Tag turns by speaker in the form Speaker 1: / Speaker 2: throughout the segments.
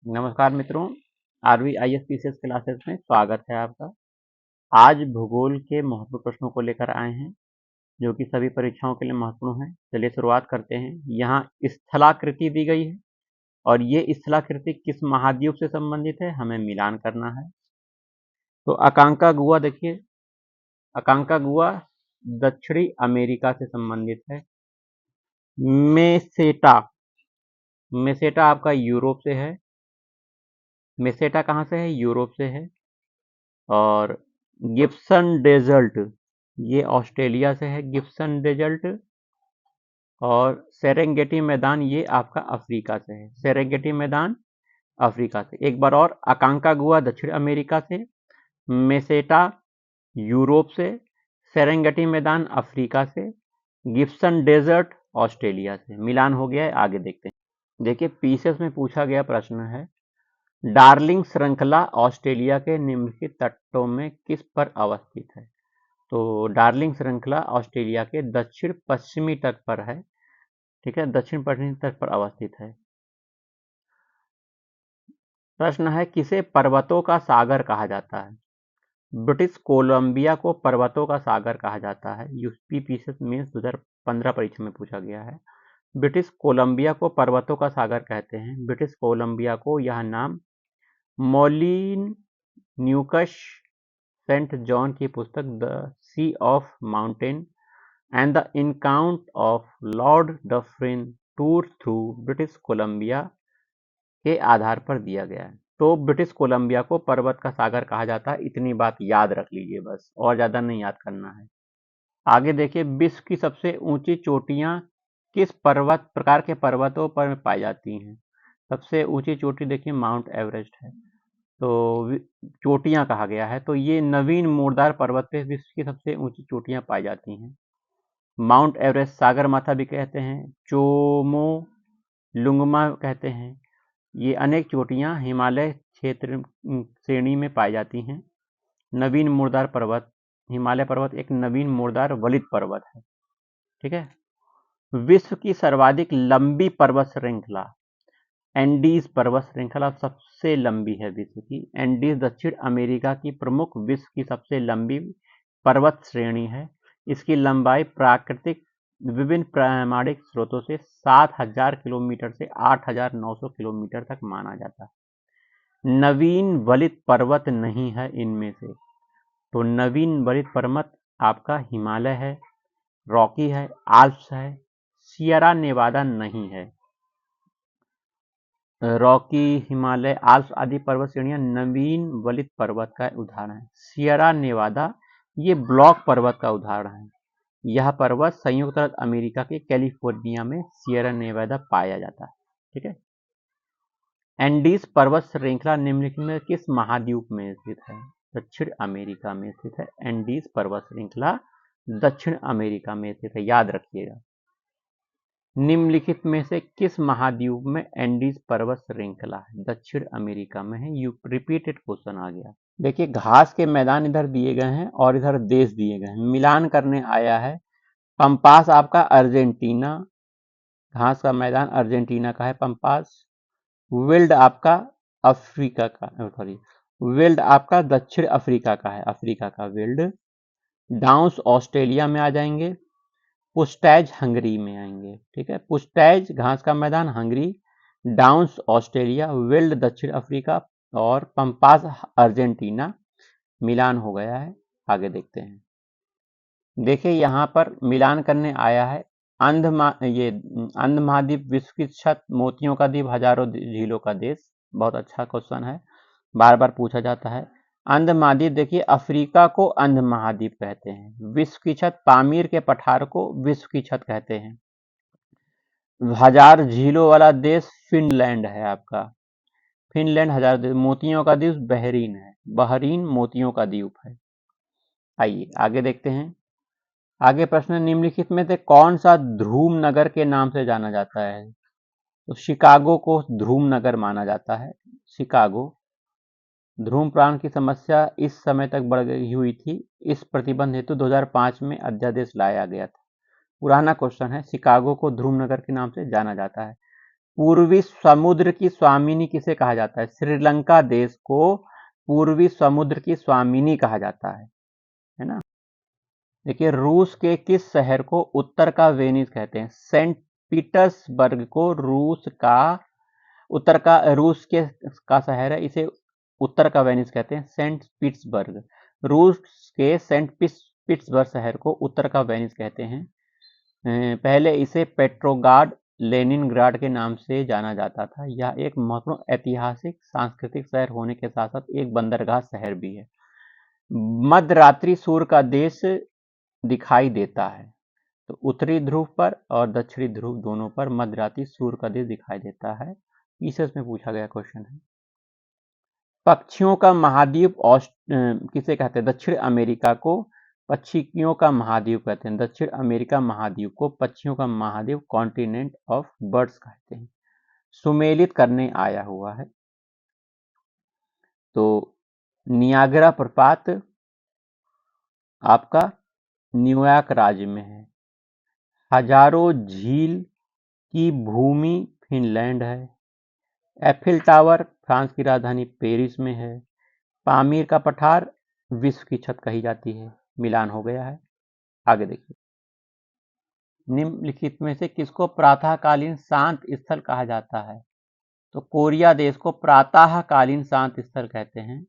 Speaker 1: नमस्कार मित्रों, RVISPCS classes में स्वागत है आपका। आज भूगोल के महत्वपूर्ण प्रश्नों को लेकर आए हैं जो कि सभी परीक्षाओं के लिए महत्वपूर्ण है। चलिए शुरुआत करते हैं। यहाँ स्थलाकृति दी गई है और ये स्थलाकृति किस महाद्वीप से संबंधित है, हमें मिलान करना है। तो अकांकागुआ देखिए, अकांकागुआ दक्षिणी अमेरिका से संबंधित है। मेसेटा, मेसेटा आपका यूरोप से है। मेसेटा कहाँ से है? यूरोप से है। और गिब्सन डेजर्ट ये ऑस्ट्रेलिया से है, गिब्सन डेजर्ट। और सेरेंगेटी मैदान ये आपका अफ्रीका से है, सेरेंगेटी मैदान अफ्रीका से। एक बार और, अकांकागुआ दक्षिण अमेरिका से, मेसेटा यूरोप से, सेरेंगेटी मैदान अफ्रीका से, गिब्सन डेजर्ट ऑस्ट्रेलिया से। मिलान हो गया है। आगे देखते हैं। देखिए पीसेस में पूछा गया प्रश्न है, डार्लिंग श्रृंखला ऑस्ट्रेलिया के निम्नलिखित तटों में किस पर अवस्थित है? तो डार्लिंग श्रृंखला ऑस्ट्रेलिया के दक्षिण पश्चिमी तट पर है। ठीक है, दक्षिण पश्चिमी तट पर अवस्थित है। प्रश्न है, किसे पर्वतों का सागर कहा जाता है? ब्रिटिश कोलंबिया को पर्वतों का सागर कहा जाता है। यूपीपीसीएस मेंस 2015 परीक्षा में पूछा गया है। ब्रिटिश कोलंबिया को पर्वतों का सागर कहते हैं। ब्रिटिश कोलंबिया को यह नाम मॉलिन न्यूकश सेंट जॉन की पुस्तक the sea of mountain and the an account of lord Dufferin tour through British Columbia के आधार पर दिया गया है। तो ब्रिटिश कोलंबिया को पर्वत का सागर कहा जाता है। इतनी बात याद रख लीजिए बस, और ज्यादा नहीं याद करना है। आगे देखिए, विश्व की सबसे ऊंची चोटियां किस पर्वत प्रकार के पर्वतों पर पाई जाती हैं? सबसे ऊंची चोटी देखिए माउंट एवरेस्ट है। तो चोटियां कहा गया है, तो ये नवीन मोरदार पर्वत पे विश्व की सबसे ऊंची चोटियां पाई जाती हैं। माउंट एवरेस्ट सागरमाथा भी कहते हैं, चोमो लुंगमा कहते हैं। ये अनेक चोटियां हिमालय क्षेत्र श्रेणी में पाई जाती हैं। नवीन मोरदार पर्वत, हिमालय पर्वत एक नवीन मोरदार वलित पर्वत है। ठीक है। विश्व की सर्वाधिक लंबी पर्वत श्रृंखला एंडीज पर्वत श्रृंखला सबसे लंबी है विश्व की। एंडीज दक्षिण अमेरिका की प्रमुख विश्व की सबसे लंबी पर्वत श्रेणी है। इसकी लंबाई प्राकृतिक विभिन्न प्रामाणिक स्रोतों से 7,000 किलोमीटर से 8,900 किलोमीटर तक माना जाता है। नवीन वलित पर्वत नहीं है इनमें से। तो नवीन वलित पर्वत आपका हिमालय है, रॉकी है, आल्प्स है, सियरा नेवादा नहीं है। रॉकी, हिमालय, आल्प्स आदि पर्वत श्रेणियां नवीन वलित पर्वत का उदाहरण है। सियरा नेवादा ये ब्लॉक पर्वत का उदाहरण है। यह पर्वत संयुक्त राज्य अमेरिका के कैलिफोर्निया में सियरा नेवादा पाया जाता है। ठीक है। एंडीज पर्वत श्रृंखला निम्नलिखित में किस महाद्वीप में स्थित है? दक्षिण अमेरिका में स्थित है। एंडीज पर्वत श्रृंखला दक्षिण अमेरिका में स्थित है, याद रखिएगा। निम्नलिखित में से किस महाद्वीप में एंडीज पर्वत श्रृंखला है? दक्षिण अमेरिका में है। यू रिपीटेड क्वेश्चन आ गया। देखिए घास के मैदान इधर दिए गए हैं और इधर देश दिए गए हैं। मिलान करने आया है। पंपास आपका अर्जेंटीना, घास का मैदान अर्जेंटीना का है पंपास। विल्ड आपका अफ्रीका का, सॉरी, विल्ड आपका दक्षिण अफ्रीका का है, अफ्रीका का विल्ड। डाउन्स ऑस्ट्रेलिया में आ जाएंगे। पुस्टैज हंगरी में आएंगे। ठीक है, पुस्टैज घास का मैदान हंगरी, डाउन्स ऑस्ट्रेलिया, विल्ड दक्षिण अफ्रीका और पंपास अर्जेंटीना। मिलान हो गया है। आगे देखते हैं। देखिए यहाँ पर मिलान करने आया है। अंध महाद्वीप विश्व की छत, मोतियों का द्वीप, हजारों झीलों का देश। बहुत अच्छा क्वेश्चन है, बार बार पूछा जाता है। अंध महाद्वीप देखिए, अफ्रीका को अंध महाद्वीप कहते हैं। विश्व की छत, पामीर के पठार को विश्व की छत कहते हैं। हजार झीलों वाला देश फिनलैंड है आपका। फिनलैंड हजार। मोतियों का द्वीप बहरीन है। बहरीन मोतियों का द्वीप है। आइए आगे देखते हैं। आगे प्रश्न, निम्नलिखित में से कौन सा ध्रुव नगर के नाम से जाना जाता है? तो शिकागो को ध्रुव नगर माना जाता है। शिकागो। धूम्रपान की समस्या इस समय तक बढ़ गई हुई थी। इस प्रतिबंध हेतु 2005 में अध्यादेश लाया गया था। पुराना क्वेश्चन है। शिकागो को ध्रुव नगर के नाम से जाना जाता है। पूर्वी समुद्र की स्वामिनी किसे कहा जाता है? श्रीलंका देश को पूर्वी समुद्र की स्वामिनी कहा जाता है ना। देखिए, रूस के किस शहर को उत्तर का वेनिस कहते हैं? सेंट पीटर्सबर्ग को रूस का शहर है, इसे उत्तर का वेनिस कहते हैं, सेंट पीटर्सबर्ग। रूस के सेंट पीटर्सबर्ग शहर को उत्तर का वेनिस कहते हैं। पहले इसे पेट्रोग्राड लेनिनग्राड के नाम से जाना जाता था। यह एक महत्वपूर्ण ऐतिहासिक सांस्कृतिक शहर होने के साथ साथ एक बंदरगाह शहर भी है। मध्यरात्रि सूर्य का देश दिखाई देता है, तो उत्तरी ध्रुव पर और दक्षिणी ध्रुव दोनों पर मध्यरात्रि सूर्य का देश दिखाई देता है। पीसेस में पूछा गया क्वेश्चन है। पक्षियों का महाद्वीप किसे कहते हैं? दक्षिण अमेरिका को पक्षियों का महाद्वीप कहते हैं। दक्षिण अमेरिका महाद्वीप को पक्षियों का महाद्वीप, कॉन्टिनेंट ऑफ बर्ड्स कहते हैं। सुमेलित करने आया हुआ है। तो नियाग्रा प्रपात आपका न्यूयॉर्क राज्य में है। हजारों झील की भूमि फिनलैंड है। एफिल टावर फ्रांस की राजधानी पेरिस में है। पामीर का पठार विश्व की छत कही जाती है। मिलान हो गया है। आगे देखिए, निम्नलिखित में से किसको प्रातःकालीन शांत स्थल कहा जाता है? तो कोरिया देश को प्रातःकालीन शांत स्थल कहते हैं।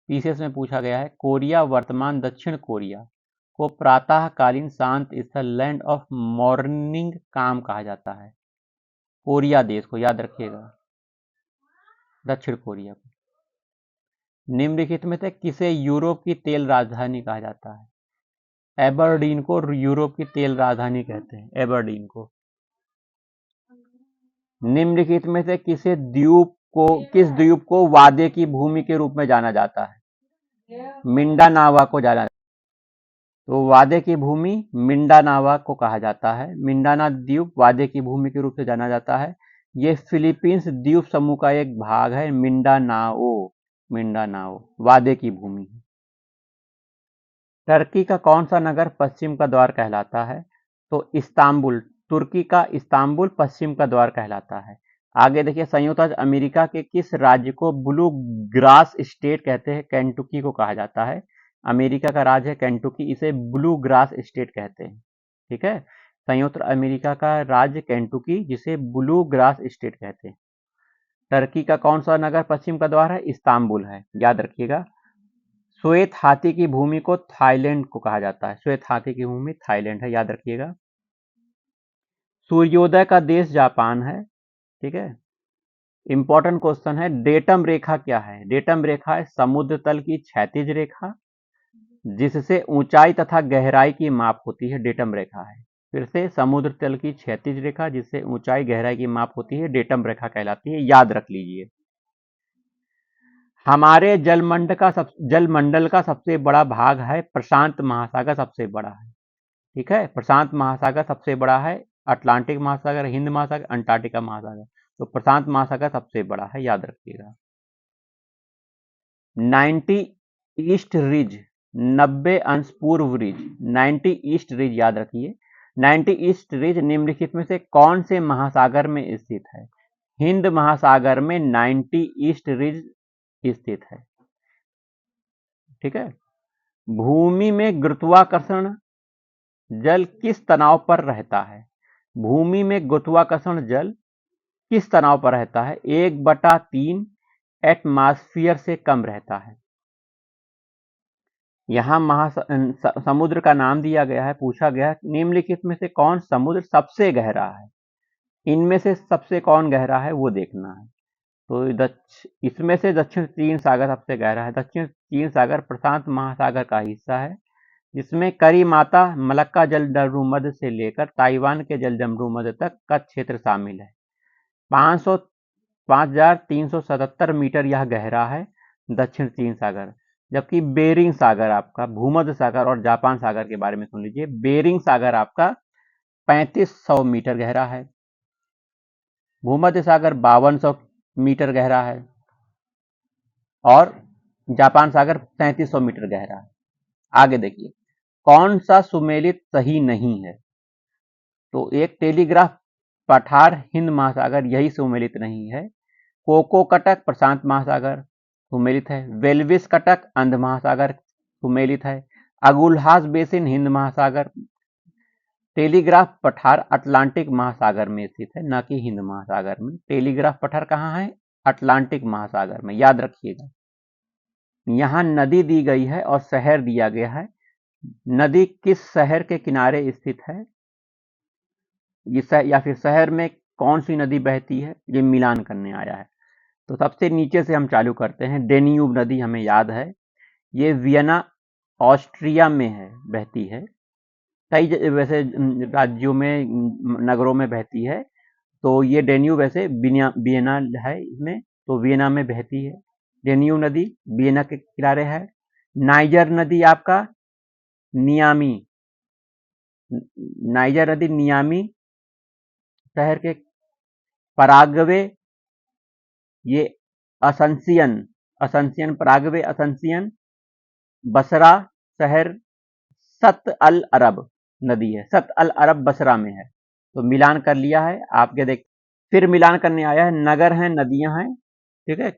Speaker 1: पीसेस में पूछा गया है, कोरिया वर्तमान दक्षिण कोरिया को प्रातःकालीन शांत स्थल, लैंड ऑफ मॉर्निंग काम कहा जाता है। कोरिया देश को याद रखिएगा, दक्षिण कोरिया को। निम्नलिखित में से किसे यूरोप की तेल राजधानी कहा जाता है? एबरडीन को यूरोप की तेल राजधानी कहते हैं, एबरडीन को। निम्नलिखित में से किस द्वीप को वादे की भूमि के रूप में जाना जाता है? मिंडानावा को जाना जाता है। तो वादे की भूमि मिंडानावा को कहा जाता है। मिंडाना द्वीप वादे की भूमि के रूप से जाना जाता है। ये फिलीपींस द्वीप समूह का एक भाग है। मिंडानाओ वादे की भूमि है। टर्की का कौन सा नगर पश्चिम का द्वार कहलाता है? तो इस्तांबुल। तुर्की का इस्तांबुल पश्चिम का द्वार कहलाता है। आगे देखिए, संयुक्त राज्य अमेरिका के किस राज्य को ब्लू ग्रास स्टेट कहते हैं? केंटुकी को कहा जाता है। अमेरिका का राज्य है केंटुकी, इसे ब्लू ग्रास स्टेट कहते हैं। ठीक है, संयुक्त अमेरिका का राज्य केंटुकी, जिसे ब्लू ग्रास स्टेट कहते हैं। टर्की का कौन सा नगर पश्चिम का द्वार है? इस्तांबुल है, याद रखिएगा। श्वेत हाथी की भूमि को थाईलैंड को कहा जाता है। श्वेत हाथी की भूमि थाईलैंड है, याद रखिएगा। सूर्योदय का देश जापान है। ठीक है, इंपॉर्टेंट क्वेश्चन है, डेटम रेखा क्या है? डेटम रेखा है समुद्र तल की क्षैतिज रेखा जिससे ऊंचाई तथा गहराई की माप होती है, डेटम रेखा है। फिर से, समुद्र तल की क्षैतिज रेखा जिससे ऊंचाई गहराई की माप होती है, डेटम रेखा कहलाती है, याद रख लीजिए। हमारे जलमंडल का सबसे बड़ा भाग है प्रशांत महासागर, सबसे बड़ा है। ठीक है, प्रशांत महासागर सबसे बड़ा है। अटलांटिक महासागर, हिंद महासागर, अंटार्कटिका महासागर। तो प्रशांत महासागर सबसे बड़ा है, याद रखिएगा। 90 ईस्ट रिज, 90 अंश पूर्व रिज, 90 ईस्ट रिज याद रखिए। 90 ईस्ट रिज निम्नलिखित में से कौन से महासागर में स्थित है? हिंद महासागर में 90 ईस्ट रिज स्थित है। ठीक है, भूमि में गुरुत्वाकर्षण जल किस तनाव पर रहता है? भूमि में गुरुत्वाकर्षण जल किस तनाव पर रहता है? 1/3 एटमॉस्फेयर से कम रहता है। यहां समुद्र का नाम दिया गया है। पूछा गया निम्नलिखित में से कौन समुद्र सबसे गहरा है? इनमें से सबसे कौन गहरा है वो देखना है। तो इसमें से दक्षिण चीन सागर सबसे गहरा है। दक्षिण चीन सागर प्रशांत महासागर का हिस्सा है, जिसमें करीमाता, मलक्का जलडमरू से लेकर ताइवान के जलडमरू तक का क्षेत्र शामिल है। 5377 मीटर यह गहरा है, दक्षिण चीन सागर। जबकि बेरिंग सागर आपका, भूमध्य सागर और जापान सागर के बारे में सुन लीजिए। बेरिंग सागर आपका 3500 मीटर गहरा है। भूमध्य सागर 5200 मीटर गहरा है और जापान सागर 3300 मीटर गहरा है। आगे देखिए, कौन सा सुमेलित सही नहीं है? तो एक टेलीग्राफ पठार हिंद महासागर यही सुमेलित नहीं है। कोको कटक प्रशांत महासागर सुमेलित है। वेल्विस कटक अंध महासागर सुमेलित है। अगुलहास बेसिन हिंद महासागर। टेलीग्राफ पठार अटलांटिक महासागर में स्थित है, न कि हिंद महासागर में। टेलीग्राफ पठार कहाँ है? अटलांटिक महासागर में, याद रखिएगा। यहाँ नदी दी गई है और शहर दिया गया है। नदी किस शहर के किनारे स्थित है, या फिर शहर में कौन सी नदी बहती है, ये मिलान करने आया है। तो सबसे नीचे से हम चालू करते हैं। डेन्यूब नदी हमें याद है, ये वियना ऑस्ट्रिया में है, बहती है। कई वैसे राज्यों में, नगरों में बहती है। तो ये डेन्यूब वैसे वियना है इसमें, तो वियना में बहती है। डेन्यूब नदी वियना के किनारे है। नाइजर नदी आपका नियामी, नाइजर नदी नियामी शहर के। पराग्वे ये असंसियन पराग्वे असंसियन बसरा शहर। सत अल अरब नदी है, सत अल अरब बसरा में है। तो मिलान कर लिया है आपके। देख फिर मिलान करने आया है। नगर हैं, नदियां हैं, ठीक है।